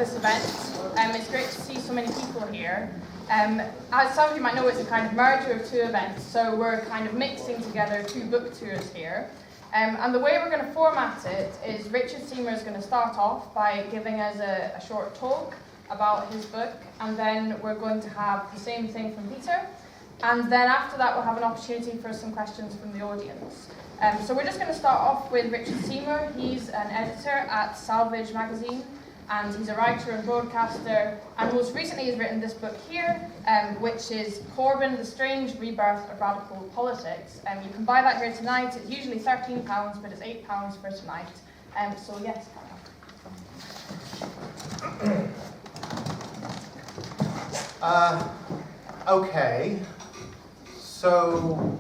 this event. It's great to see so many people here. As some of you might know, it's a kind of merger of two events, so we're kind of mixing together two book tours here. And the way we're going to format it is Richard Seymour is going to start off by giving us a short talk about his book, and then we're going to have the same thing from Peter. And then after that, we'll have an opportunity for some questions from the audience. So we're just going to start off with Richard Seymour. He's an editor at Salvage magazine, and he's a writer and broadcaster, and most recently he's written this book here, which is Corbyn, The Strange Rebirth of Radical Politics. You can buy that here tonight. It's usually £13, but it's £8 for tonight. So yes, Okay, so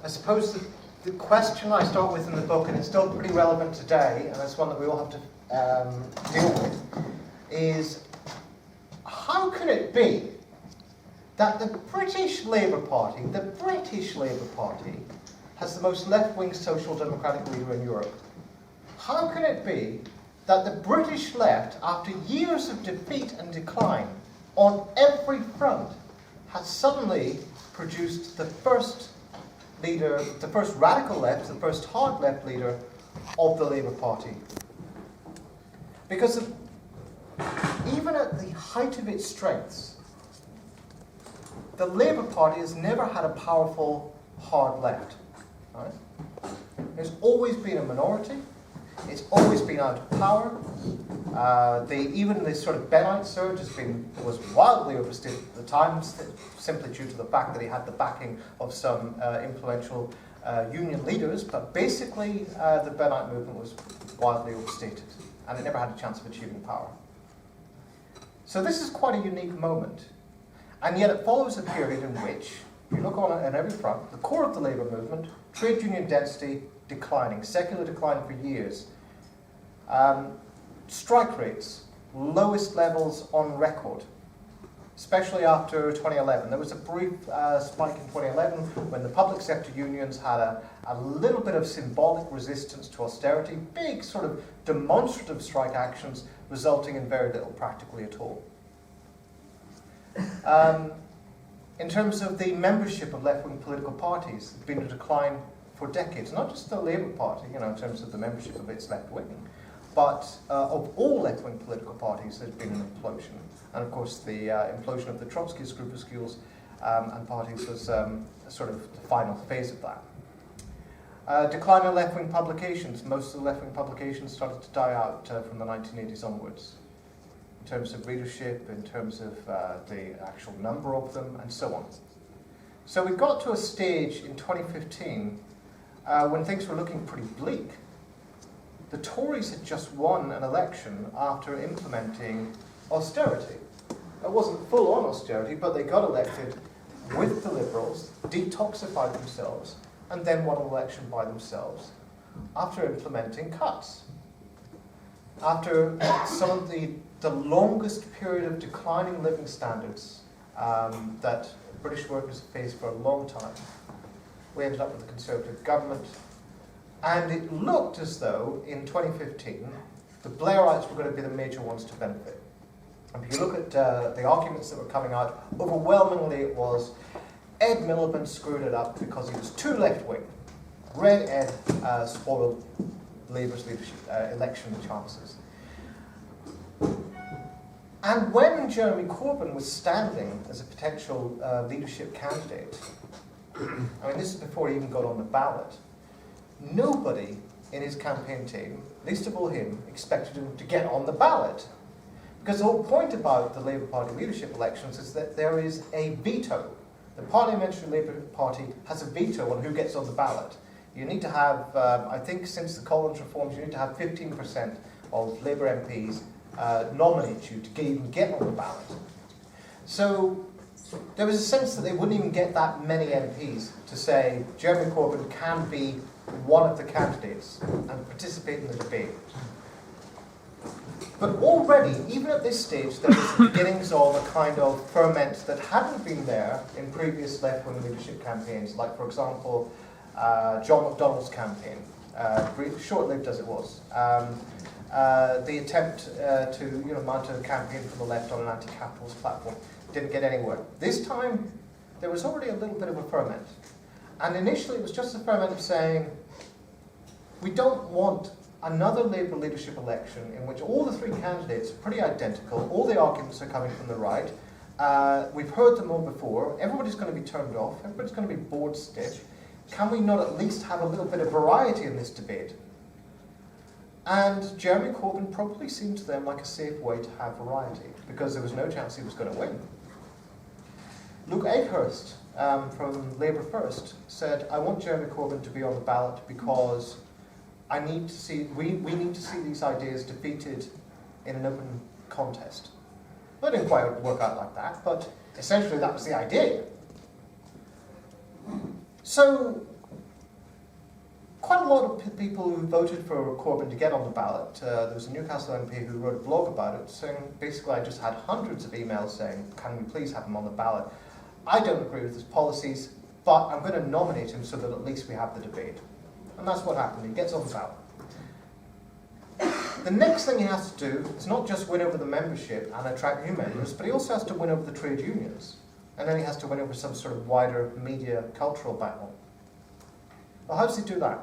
I suppose the question I start with in the book, and it's still pretty relevant today, and it's one that we all have to deal with, is how can it be that the British Labour Party has the most left-wing social democratic leader in Europe? How can it be that the British left, after years of defeat and decline on every front, has suddenly produced the first leader, the first radical left, the first hard left leader of the Labour Party? Because even at the height of its strengths, the Labour Party has never had a powerful hard left. Right? There's always been a minority. It's always been out of power. Even this sort of Bennite surge was wildly overstated at the time, simply due to the fact that he had the backing of some influential union leaders. But basically, the Bennite movement was wildly overstated, and it never had a chance of achieving power. So this is quite a unique moment. And yet it follows a period in which, if you look on it at every front, the core of the labour movement, trade union density declining, secular decline for years. Strike rates, lowest levels on record, especially after 2011. There was a brief spike in 2011 when the public sector unions had a little bit of symbolic resistance to austerity, big sort of demonstrative strike actions resulting in very little practically at all. In terms of the membership of left-wing political parties, there's been a decline for decades, not just the Labour Party, in terms of the membership of its left-wing, but of all left-wing political parties, there's been an implosion. And of course, the implosion of the Trotskyist groupuscules and parties was sort of the final phase of that. Decline in left-wing publications. Most of the left-wing publications started to die out from the 1980s onwards, in terms of readership, in terms of the actual number of them, and so on. So we got to a stage in 2015 when things were looking pretty bleak. The Tories had just won an election after implementing austerity. It wasn't full-on austerity, but they got elected with the Liberals, detoxified themselves, and then won an election by themselves after implementing cuts. After some of the longest period of declining living standards that British workers have faced for a long time, we ended up with a Conservative government. And it looked as though, in 2015, the Blairites were going to be the major ones to benefit. And if you look at the arguments that were coming out, overwhelmingly it was Ed Miliband screwed it up because he was too left-wing. Red Ed spoiled Labour's leadership, election chances. And when Jeremy Corbyn was standing as a potential leadership candidate, I mean, this is before he even got on the ballot, nobody in his campaign team, least of all him, expected him to get on the ballot. Because the whole point about the Labour Party leadership elections is that there is a veto. The Parliamentary Labour Party has a veto on who gets on the ballot. You need to have, I think since the Collins reforms, you need to have 15% of Labour MPs nominate you to even get on the ballot. So there was a sense that they wouldn't even get that many MPs to say Jeremy Corbyn can be one of the candidates and participate in the debate. But already, even at this stage, there was the beginnings of a kind of ferment that hadn't been there in previous left-wing leadership campaigns, like, for example, John McDonnell's campaign, short-lived as it was. the attempt to mount a campaign from the left on an anti-capitalist platform didn't get anywhere. This time, there was already a little bit of a ferment. And initially, it was just a ferment of saying, we don't want another Labour leadership election in which all the three candidates are pretty identical, all the arguments are coming from the right, we've heard them all before, everybody's going to be turned off, everybody's going to be bored stiff. Can we not at least have a little bit of variety in this debate? And Jeremy Corbyn probably seemed to them like a safe way to have variety, because there was no chance he was going to win. Luke Akehurst from Labour First said, I want Jeremy Corbyn to be on the ballot because we need to see these ideas defeated in an open contest. Well, it didn't quite work out like that, but essentially that was the idea. So, quite a lot of people who voted for Corbyn to get on the ballot, there was a Newcastle MP who wrote a blog about it, saying, basically, I just had hundreds of emails saying, can we please have him on the ballot? I don't agree with his policies, but I'm going to nominate him so that at least we have the debate. And that's what happened. He gets on the ballot. The next thing he has to do is not just win over the membership and attract new members, but he also has to win over the trade unions. And then he has to win over some sort of wider media cultural battle. Well, how does he do that?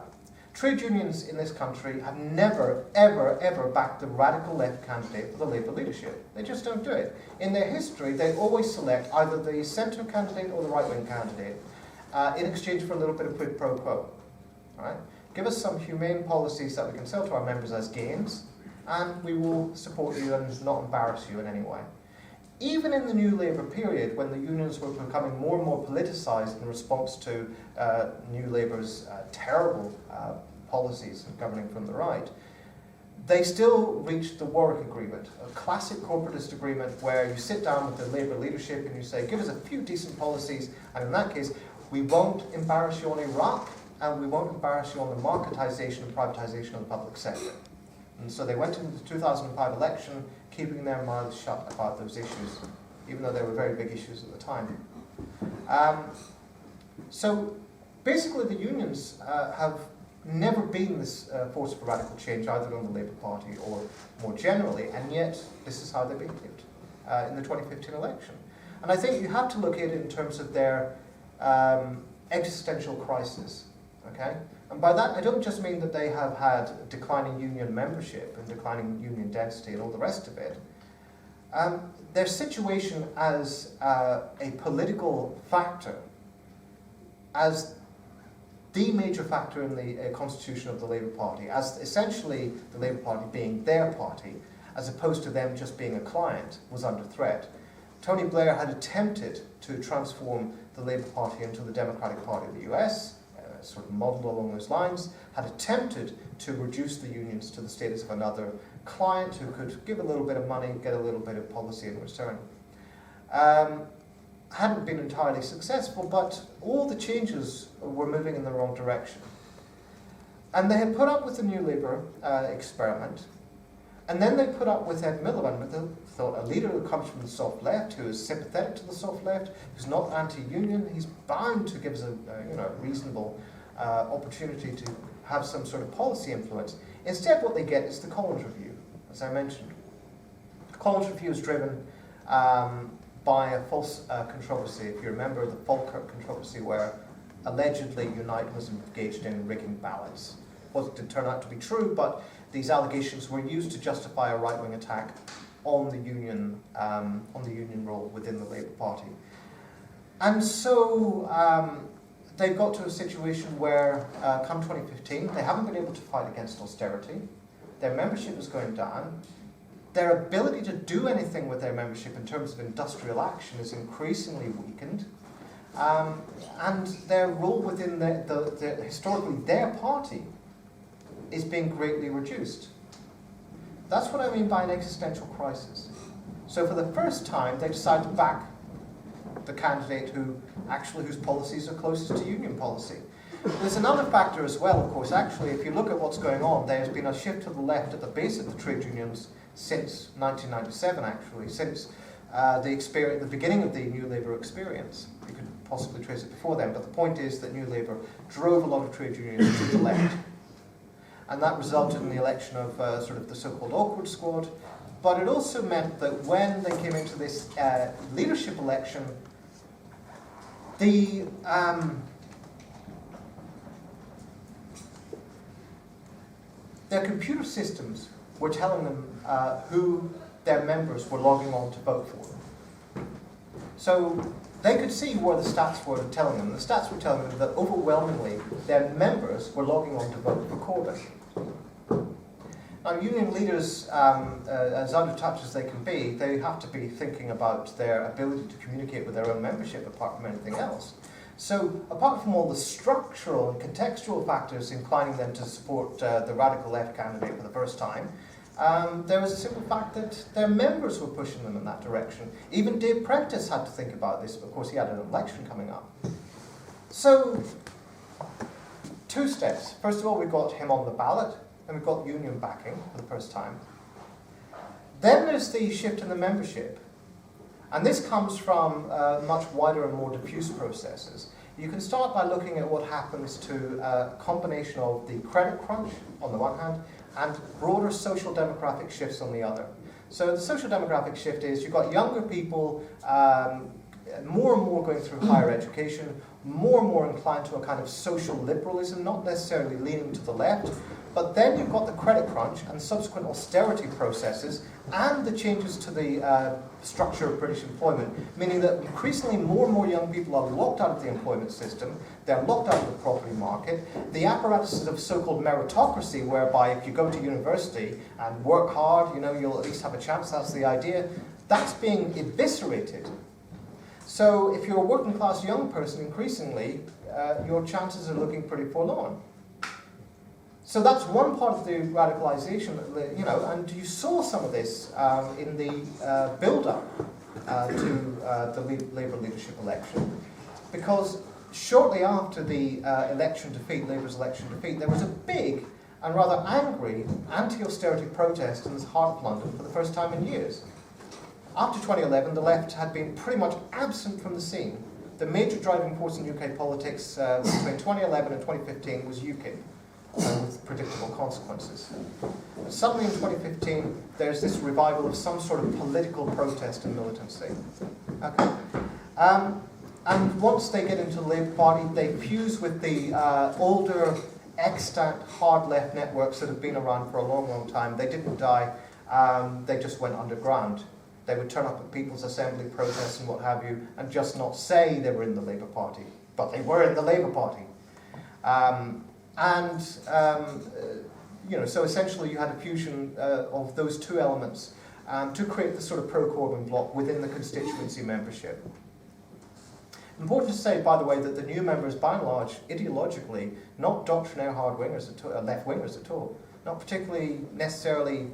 Trade unions in this country have never, ever, ever backed the radical left candidate for the Labour leadership. They just don't do it. In their history, they always select either the centre candidate or the right-wing candidate in exchange for a little bit of quid pro quo. All right? Give us some humane policies that we can sell to our members as gains, and we will support you and not embarrass you in any way. Even in the New Labour period, when the unions were becoming more and more politicised in response to New Labour's terrible policies governing from the right, they still reached the Warwick Agreement, a classic corporatist agreement where you sit down with the Labour leadership and you say, give us a few decent policies, and in that case, we won't embarrass you on Iraq, and we won't embarrass you on the marketisation and privatisation of the public sector. And so they went into the 2005 election keeping their mouths shut about those issues, even though they were very big issues at the time. So basically the unions have never been this force for radical change, either on the Labour Party or more generally, and yet this is how they behaved in the 2015 election. And I think you have to look at it in terms of their existential crisis. Okay? And by that, I don't just mean that they have had declining union membership and declining union density and all the rest of it. Their situation as a political factor, as the major factor in the constitution of the Labour Party, as essentially the Labour Party being their party, as opposed to them just being a client, was under threat. Tony Blair had attempted to transform the Labour Party into the Democratic Party of the US, sort of modelled along those lines, had attempted to reduce the unions to the status of another client who could give a little bit of money, get a little bit of policy in return. Hadn't been entirely successful, but all the changes were moving in the wrong direction. And they had put up with the New Labour experiment, and then they put up with Ed Miliband, with a leader who comes from the soft left, who is sympathetic to the soft left, who's not anti-union. He's bound to give us a reasonable opportunity to have some sort of policy influence. Instead, what they get is the Collins Review, as I mentioned. The Collins Review is driven by a false controversy. If you remember the Falkirk controversy, where allegedly Unite was engaged in rigging ballots. It didn't turn out to be true, but these allegations were used to justify a right-wing attack on the union role within the Labour Party. And so they've got to a situation where, come 2015, they haven't been able to fight against austerity. Their membership is going down. Their ability to do anything with their membership in terms of industrial action is increasingly weakened. And their role within historically their party is being greatly reduced. That's what I mean by an existential crisis. So for the first time, they decide to back the candidate whose policies are closest to union policy. There's another factor as well, of course. Actually, if you look at what's going on, there's been a shift to the left at the base of the trade unions since 1997, actually, since the beginning of the New Labour experience. You could possibly trace it before then, but the point is that New Labour drove a lot of trade unions to the left. and that resulted in the election of sort of the so-called awkward squad. But it also meant that when they came into this leadership election, their computer systems were telling them who their members were logging on to vote for. So they could see where the stats were telling them. The stats were telling them that overwhelmingly their members were logging on to vote for Corbyn. Now, union leaders, as out of touch as they can be, they have to be thinking about their ability to communicate with their own membership apart from anything else. So, apart from all the structural and contextual factors inclining them to support the radical left candidate for the first time, there was a simple fact that their members were pushing them in that direction. Even Dave Prentice had to think about this, but of course he had an election coming up. So, two steps. First of all, we got him on the ballot, and we've got union backing for the first time. Then there's the shift in the membership. And this comes from much wider and more diffuse processes. You can start by looking at what happens to a combination of the credit crunch on the one hand and broader social demographic shifts on the other. So the social demographic shift is you've got younger people more and more going through higher education, more and more inclined to a kind of social liberalism, not necessarily leaning to the left, but then you've got the credit crunch and subsequent austerity processes and the changes to the structure of British employment, meaning that increasingly more and more young people are locked out of the employment system, they're locked out of the property market, the apparatuses of so-called meritocracy, whereby if you go to university and work hard, you know, you'll at least have a chance, that's the idea, that's being eviscerated. So if you're a working class young person, increasingly, your chances are looking pretty forlorn. So that's one part of the radicalization, you know, and you saw some of this in the build-up to the Labour leadership election, because shortly after the election defeat, Labour's election defeat, there was a big and rather angry anti-austerity protest in the heart of London for the first time in years. After 2011, the left had been pretty much absent from the scene. The major driving force in UK politics between 2011 and 2015 was UKIP. With predictable consequences. But suddenly in 2015, there's this revival of some sort of political protest and militancy. Okay. And once they get into the Labour Party, they fuse with the older, extant, hard left networks that have been around for a long, long time. They didn't die, they just went underground. They would turn up at People's Assembly protests and what have you, and just not say they were in the Labour Party, but they were in the Labour Party. You know, so essentially you had a fusion of those two elements to create the sort of pro-Corbyn bloc within the constituency membership. Important to say, by the way, that the new members, by and large, ideologically, not doctrinaire hard-wingers, left-wingers at all. Not particularly necessarily,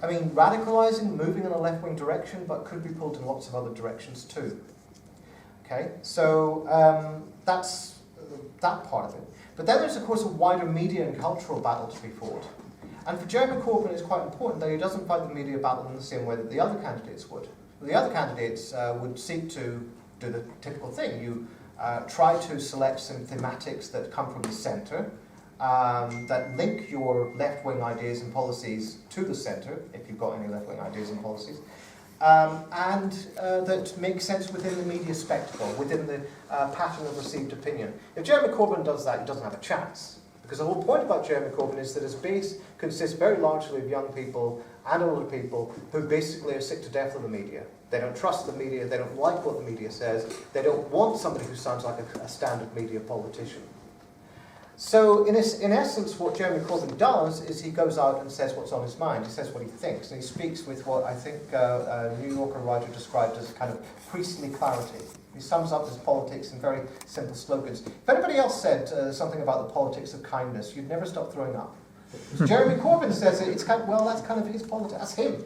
I mean, radicalizing, moving in a left-wing direction, but could be pulled in lots of other directions too. Okay, so that's that part of it. But then there's, of course, a wider media and cultural battle to be fought. And for Jeremy Corbyn, it's quite important that he doesn't fight the media battle in the same way that the other candidates would. The other candidates would seek to do the typical thing. You try to select some thematics that come from the centre, that link your left-wing ideas and policies to the centre, if you've got any left-wing ideas and policies, and that make sense within the media spectacle, within the pattern of received opinion. If Jeremy Corbyn does that, he doesn't have a chance. Because the whole point about Jeremy Corbyn is that his base consists very largely of young people and older people who basically are sick to death of the media. They don't trust the media, they don't like what the media says, they don't want somebody who sounds like a standard media politician. So, in essence, what Jeremy Corbyn does is he goes out and says what's on his mind. He says what he thinks, and he speaks with what I think a New Yorker writer described as kind of priestly clarity. He sums up his politics in very simple slogans. If anybody else said something about the politics of kindness, you'd never stop throwing up. Jeremy Corbyn says it, it's kind of, well, that's kind of his politics. That's him,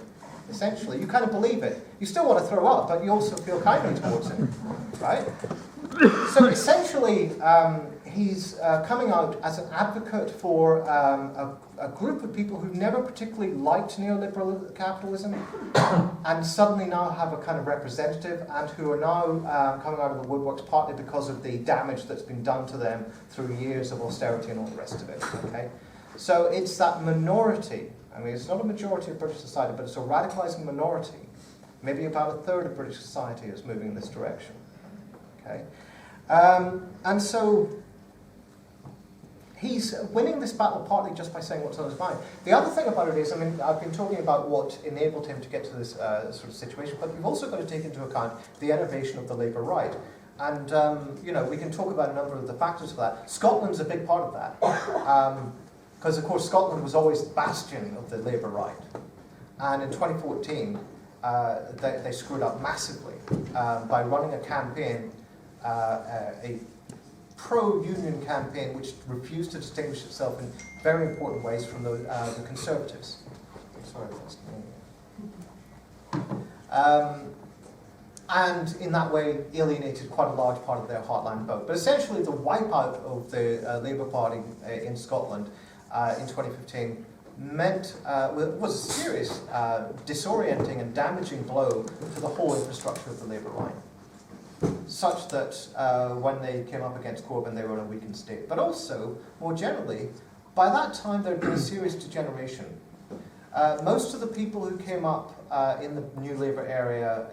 essentially. You kind of believe it. You still want to throw up, but you also feel kindly towards him, right? So essentially, he's coming out as an advocate for a group of people who've never particularly liked neoliberal capitalism and suddenly now have a kind of representative and who are now coming out of the woodworks partly because of the damage that's been done to them through years of austerity and all the rest of it. Okay? So it's that minority. I mean, it's not a majority of British society, but it's a radicalizing minority. Maybe about a third of British society is moving in this direction. Okay, and so he's winning this battle partly just by saying what's on his mind. The other thing about it is, I mean, I've been talking about what enabled him to get to this sort of situation, but we've also got to take into account the innovation of the Labour right. And, you know, we can talk about a number of the factors for that. Scotland's a big part of that. Because, of course, Scotland was always the bastion of the Labour right. And in 2014, they screwed up massively by running a campaign, a pro-union campaign which refused to distinguish itself in very important ways from the Conservatives. Sorry, and in that way alienated quite a large part of their heartland vote. But essentially the wipeout of the Labour Party in Scotland in 2015 meant, was a serious disorienting and damaging blow to the whole infrastructure of the Labour right, such that when they came up against Corbyn they were in a weakened state. But also, more generally, by that time there had been a serious degeneration. Most of the people who came up in the New Labour era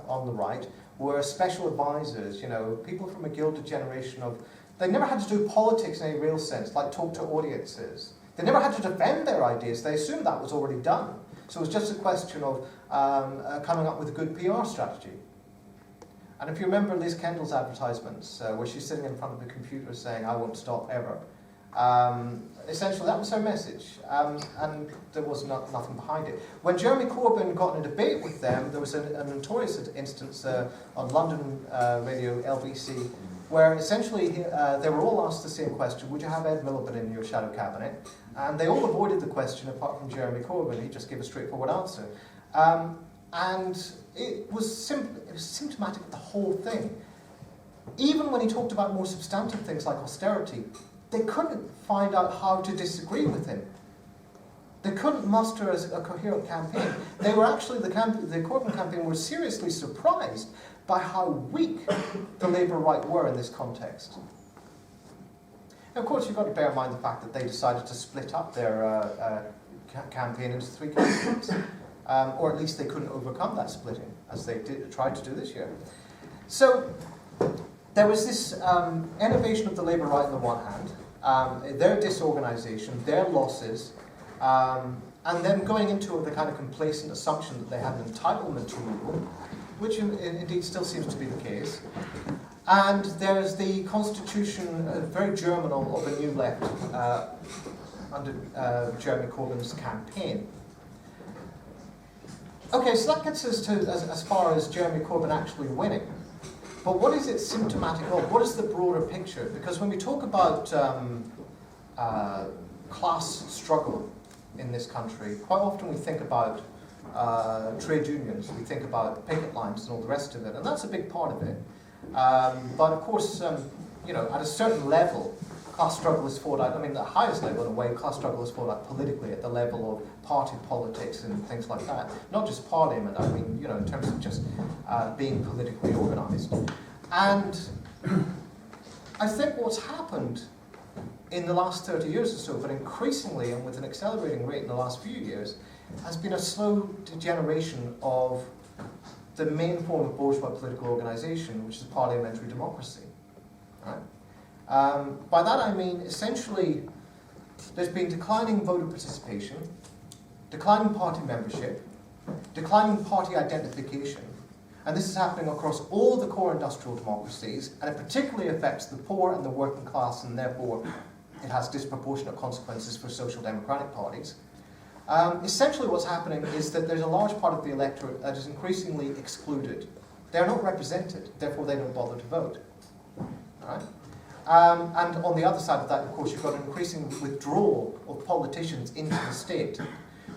on the right were special advisors, you know, people from a gilded generation of, they never had to do politics in any real sense, like talk to audiences. They never had to defend their ideas, they assumed that was already done. So it was just a question of coming up with a good PR strategy. And if you remember Liz Kendall's advertisements, where she's sitting in front of the computer saying, "I won't stop ever," essentially that was her message, and there was nothing behind it. When Jeremy Corbyn got in a debate with them, there was a notorious instance on London radio, LBC, where essentially they were all asked the same question: would you have Ed Miliband in your shadow cabinet? And they all avoided the question apart from Jeremy Corbyn. He just gave a straightforward answer. And it was symptomatic of the whole thing. Even when he talked about more substantive things like austerity, they couldn't find out how to disagree with him. They couldn't muster a coherent campaign. They were actually, the Corbyn campaign was seriously surprised by how weak the Labour right were in this context. Now, of course, you've got to bear in mind the fact that they decided to split up their campaign into three campaigns. Or at least they couldn't overcome that splitting, as they tried to do this year. So there was this innovation of the Labour right on the one hand, their disorganisation, their losses, and then going into the kind of complacent assumption that they had an entitlement to rule, which indeed still seems to be the case. And there's the constitution, very germinal, of a new left under Jeremy Corbyn's campaign. Okay, so that gets us to as far as Jeremy Corbyn actually winning. But what is it symptomatic of? What is the broader picture? Because when we talk about class struggle in this country, quite often we think about trade unions, we think about picket lines and all the rest of it, and that's a big part of it. But of course, you know, at a certain level, class struggle is fought out. I mean, the highest level in a way, class struggle is fought out politically at the level of party politics and things like that. Not just parliament. I mean, you know, in terms of just being politically organised. And I think what's happened in the last 30 years or so, but increasingly and with an accelerating rate in the last few years, has been a slow degeneration of the main form of bourgeois political organisation, which is parliamentary democracy. Right? By that I mean, essentially, there's been declining voter participation, declining party membership, declining party identification, and this is happening across all the core industrial democracies, and it particularly affects the poor and the working class, and therefore it has disproportionate consequences for social democratic parties. Essentially what's happening is that there's a large part of the electorate that is increasingly excluded. They're not represented, therefore they don't bother to vote. Right? And on the other side of that, of course, you've got an increasing withdrawal of politicians into the state.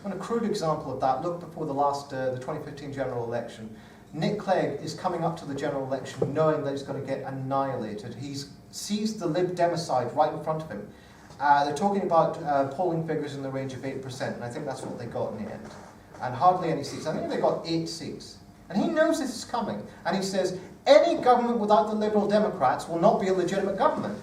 On a crude example of that, look before the 2015 general election. Nick Clegg is coming up to the general election knowing that he's going to get annihilated. He sees the Lib Democide right in front of him. They're talking about polling figures in the range of 8%, and I think that's what they got in the end. And hardly any seats. I think they got 8 seats. And he knows this is coming, and he says, any government without the Liberal Democrats will not be a legitimate government.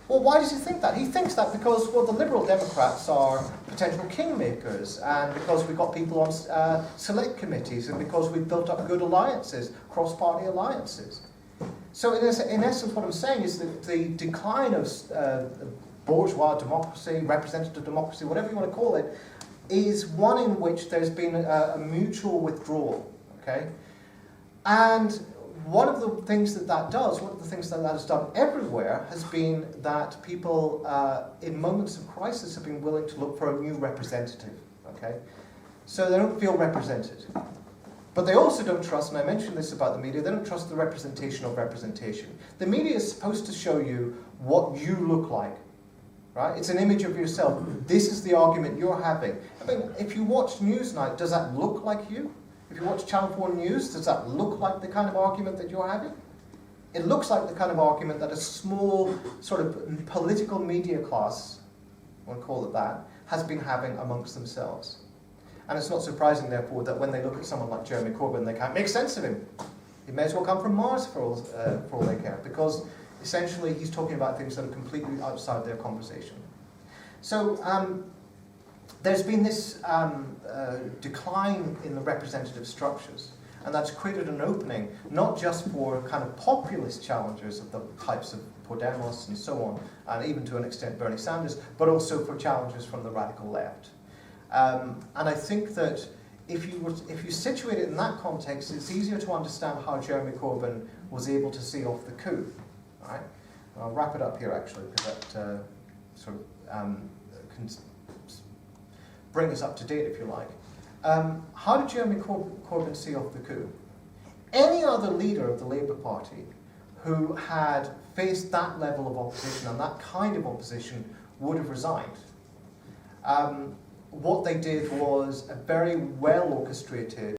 Well, why does he think that? He thinks that because, well, the Liberal Democrats are potential kingmakers, and because we've got people on select committees, and because we've built up good alliances, cross-party alliances. So in essence, what I'm saying is that the decline of bourgeois democracy, representative democracy, whatever you want to call it, is one in which there's been a mutual withdrawal, okay? And one of the things that does, one of the things that has done everywhere, has been that people, in moments of crisis, have been willing to look for a new representative, okay? So they don't feel represented. But they also don't trust, and I mentioned this about the media, they don't trust the representation of representation. The media is supposed to show you what you look like, right? It's an image of yourself. This is the argument you're having. I mean, if you watch Newsnight, does that look like you? If you watch Channel 4 News, does that look like the kind of argument that you're having? It looks like the kind of argument that a small sort of political media class, we'll call it that, has been having amongst themselves. And it's not surprising, therefore, that when they look at someone like Jeremy Corbyn, they can't make sense of him. He may as well come from Mars for all they care, because essentially he's talking about things that are completely outside their conversation. So there's been this decline in the representative structures, and that's created an opening, not just for kind of populist challengers of the types of Podemos and so on, and even to an extent Bernie Sanders, but also for challengers from the radical left. And I think that if you situate it in that context, it's easier to understand how Jeremy Corbyn was able to see off the coup. Right? And I'll wrap it up here, actually, because that sort of can bring us up to date, if you like. How did Jeremy Corbyn see off the coup? Any other leader of the Labour Party who had faced that level of opposition and that kind of opposition would have resigned. What they did was a very well orchestrated